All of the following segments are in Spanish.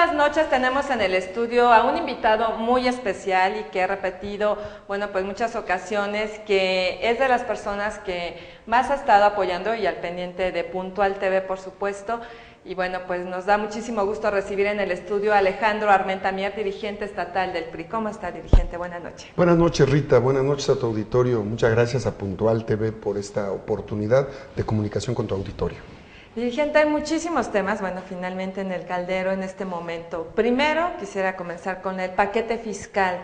buenas noches. Tenemos en el estudio a un invitado muy especial y que he repetido, pues muchas ocasiones, que es de las personas que más ha estado apoyando y al pendiente de Puntual TV, por supuesto. Y pues nos da muchísimo gusto recibir en el estudio a Alejandro Armenta Mier, dirigente estatal del PRI. ¿Cómo está, dirigente? Buenas noches. Buenas noches, Rita. Buenas noches a tu auditorio. Muchas gracias a Puntual TV por esta oportunidad de comunicación con tu auditorio. Dirigente, hay muchísimos temas, finalmente en el caldero en este momento. Primero, quisiera comenzar con el paquete fiscal.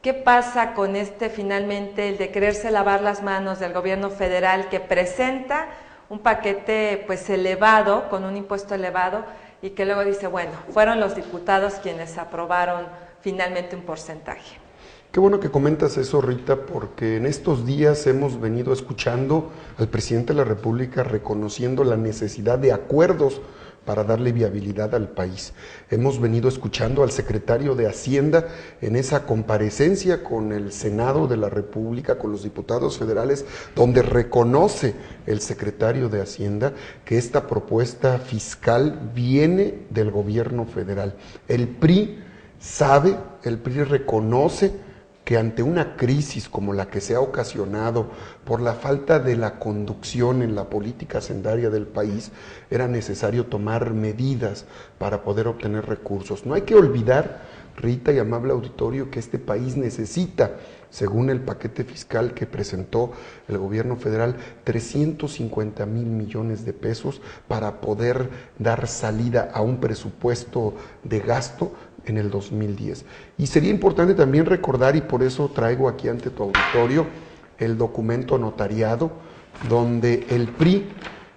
¿Qué pasa con finalmente, el de quererse lavar las manos del gobierno federal que presenta un paquete elevado, con un impuesto elevado, y que luego dice, fueron los diputados quienes aprobaron finalmente un porcentaje? Qué bueno que comentas eso, Rita, porque en estos días hemos venido escuchando al presidente de la República reconociendo la necesidad de acuerdos para darle viabilidad al país. Hemos venido escuchando al secretario de Hacienda en esa comparecencia con el Senado de la República, con los diputados federales, donde reconoce el secretario de Hacienda que esta propuesta fiscal viene del gobierno federal. El PRI sabe, el PRI reconoce que ante una crisis como la que se ha ocasionado por la falta de la conducción en la política hacendaria del país, era necesario tomar medidas para poder obtener recursos. No hay que olvidar, Rita y amable auditorio, que este país necesita, según el paquete fiscal que presentó el gobierno federal, 350,000 millones de pesos para poder dar salida a un presupuesto de gasto en el 2010. Y sería importante también recordar, y por eso traigo aquí ante tu auditorio el documento notariado, donde el PRI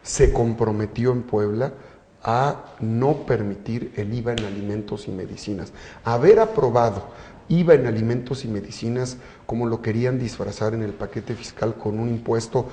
se comprometió en Puebla a no permitir el IVA en alimentos y medicinas. Haber aprobado IVA en alimentos y medicinas, como lo querían disfrazar en el paquete fiscal con un impuesto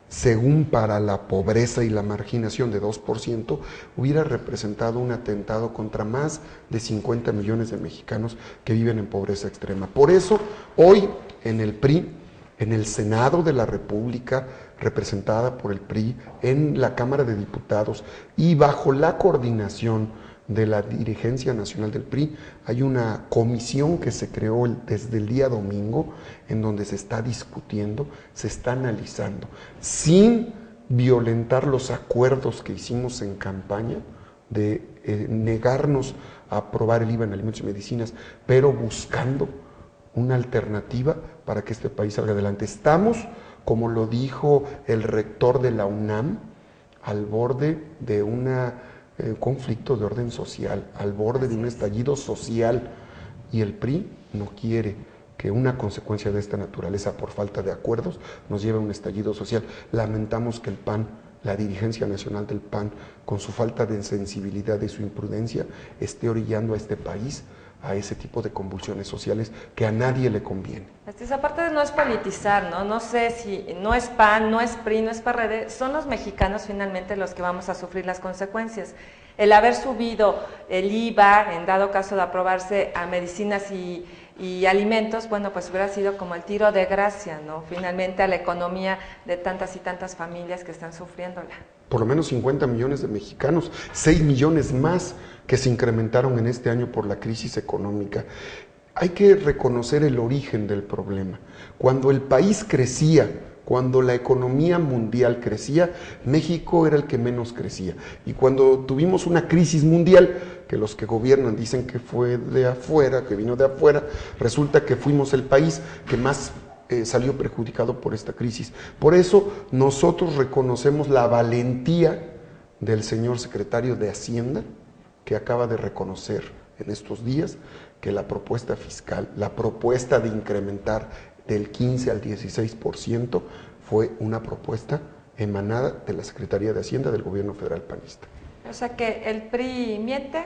según para la pobreza y la marginación de 2%, hubiera representado un atentado contra más de 50 millones de mexicanos que viven en pobreza extrema. Por eso, hoy en el PRI, en el Senado de la República, representada por el PRI, en la Cámara de Diputados y bajo la coordinación de la dirigencia nacional del PRI, hay una comisión que se creó desde el día domingo, en donde se está discutiendo, se está analizando, sin violentar los acuerdos que hicimos en campaña, de negarnos a aprobar el IVA en alimentos y medicinas, pero buscando una alternativa para que este país salga adelante. Estamos, como lo dijo el rector de la UNAM, al borde de conflicto de orden social, al borde de un estallido social, y el PRI no quiere que una consecuencia de esta naturaleza por falta de acuerdos nos lleve a un estallido social. Lamentamos que el PAN, la dirigencia nacional del PAN, con su falta de sensibilidad y su imprudencia, esté orillando a este país a ese tipo de convulsiones sociales que a nadie le conviene. Aparte de no es politizar, no sé si no es PAN, no es PRI, no es PRD, son los mexicanos finalmente los que vamos a sufrir las consecuencias. El haber subido el IVA, en dado caso de aprobarse a medicinas y alimentos, hubiera sido como el tiro de gracia, finalmente a la economía de tantas y tantas familias que están sufriéndola. Por lo menos 50 millones de mexicanos, 6 millones más que se incrementaron en este año por la crisis económica. Hay que reconocer el origen del problema. Cuando el país crecía, cuando la economía mundial crecía, México era el que menos crecía. Y cuando tuvimos una crisis mundial, que los que gobiernan dicen que fue de afuera, que vino de afuera, resulta que fuimos el país que más salió perjudicado por esta crisis. Por eso nosotros reconocemos la valentía del señor secretario de Hacienda, que acaba de reconocer en estos días que la propuesta fiscal, la propuesta de incrementar del 15 al 16%, fue una propuesta emanada de la Secretaría de Hacienda del gobierno federal panista. O sea que el PRI miente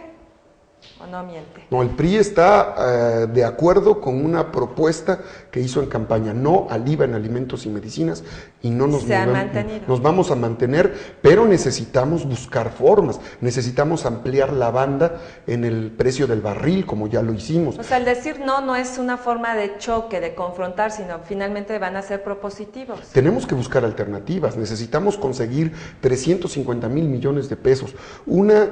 ¿o no miente? No, el PRI está de acuerdo con una propuesta que hizo en campaña, no al IVA en alimentos y medicinas, y no nos vamos a mantener, pero necesitamos buscar formas, necesitamos ampliar la banda en el precio del barril, como ya lo hicimos. O sea, el decir no es una forma de choque, de confrontar, sino finalmente van a ser propositivos. Tenemos que buscar alternativas, necesitamos conseguir 350,000 millones de pesos, una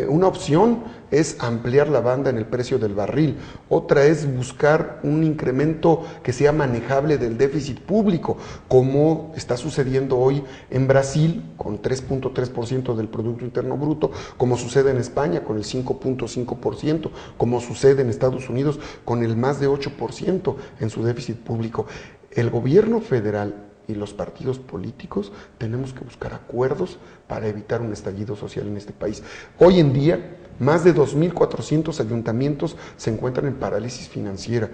una opción es ampliar la banda en el precio del barril, otra es buscar un incremento que sea manejable del déficit público, como está sucediendo hoy en Brasil con 3.3% del Producto Interno Bruto, como sucede en España con el 5.5%, como sucede en Estados Unidos con el más de 8% en su déficit público. El gobierno federal y los partidos políticos tenemos que buscar acuerdos para evitar un estallido social en este país. Hoy en día, más de 2.400 ayuntamientos se encuentran en parálisis financiera.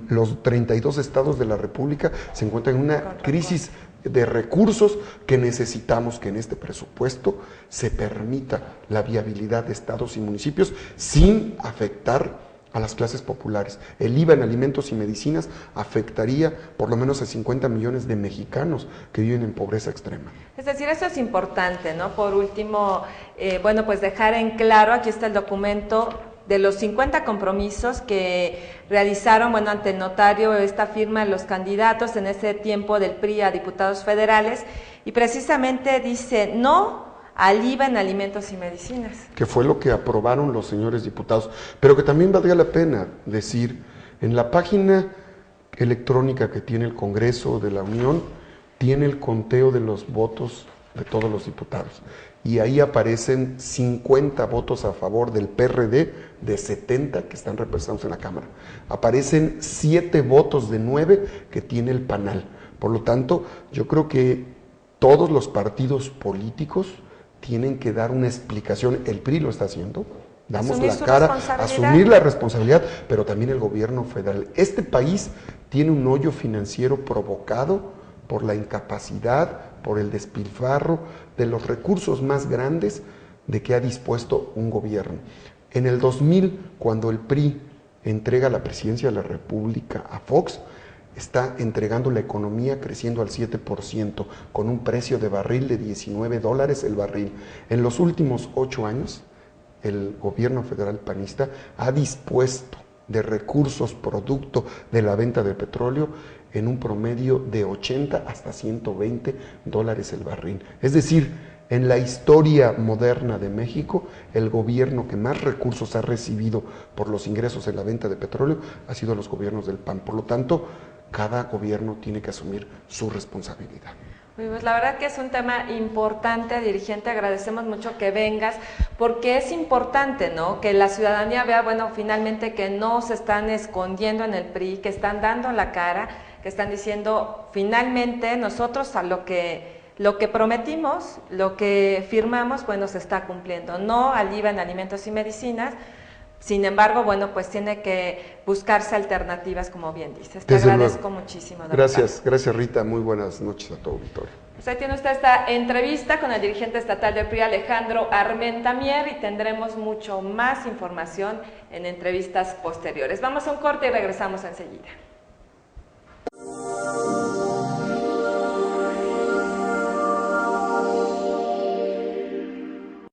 Los 32 estados de la República se encuentran en una crisis de recursos que necesitamos que en este presupuesto se permita la viabilidad de estados y municipios sin afectar a las clases populares. El IVA en alimentos y medicinas afectaría por lo menos a 50 millones de mexicanos que viven en pobreza extrema. Es decir, eso es importante, ¿no? Por último, bueno, pues dejar en claro, aquí está el documento de los 50 compromisos que realizaron, bueno, ante el notario esta firma de los candidatos en ese tiempo del PRI a diputados federales, y precisamente dice no al IVA en alimentos y medicinas. Que fue lo que aprobaron los señores diputados, pero que también valdría la pena decir, en la página electrónica que tiene el Congreso de la Unión, tiene el conteo de los votos de todos los diputados, y ahí aparecen 50 votos a favor del PRD de 70 que están representados en la Cámara. Aparecen 7 votos de 9 que tiene el PANAL. Por lo tanto, yo creo que todos los partidos políticos tienen que dar una explicación. El PRI lo está haciendo, damos la cara, asumir la responsabilidad, pero también el gobierno federal. Este país tiene un hoyo financiero provocado por la incapacidad, por el despilfarro de los recursos más grandes de que ha dispuesto un gobierno. En el 2000, cuando el PRI entrega la presidencia de la República a Fox, está entregando la economía creciendo al 7%, con un precio de barril de $19 el barril. En los últimos 8 años, el gobierno federal panista ha dispuesto de recursos producto de la venta de petróleo en un promedio de 80 hasta $120 el barril. Es decir, en la historia moderna de México, el gobierno que más recursos ha recibido por los ingresos en la venta de petróleo ha sido los gobiernos del PAN. Por lo tanto, cada gobierno tiene que asumir su responsabilidad. Pues la verdad que es un tema importante, dirigente, agradecemos mucho que vengas, porque es importante, ¿no?, que la ciudadanía vea, bueno, finalmente que no se están escondiendo en el PRI, que están dando la cara, que están diciendo, finalmente nosotros a lo que prometimos, lo que firmamos, bueno, se está cumpliendo, no al IVA en alimentos y medicinas. Sin embargo, bueno, pues tiene que buscarse alternativas, como bien dices. Te agradezco muchísimo. Gracias, gracias Rita, muy buenas noches a todo auditorio. Pues ahí tiene usted esta entrevista con el dirigente estatal del PRI, Alejandro Armenta-Mier, y tendremos mucho más información en entrevistas posteriores. Vamos a un corte y regresamos enseguida.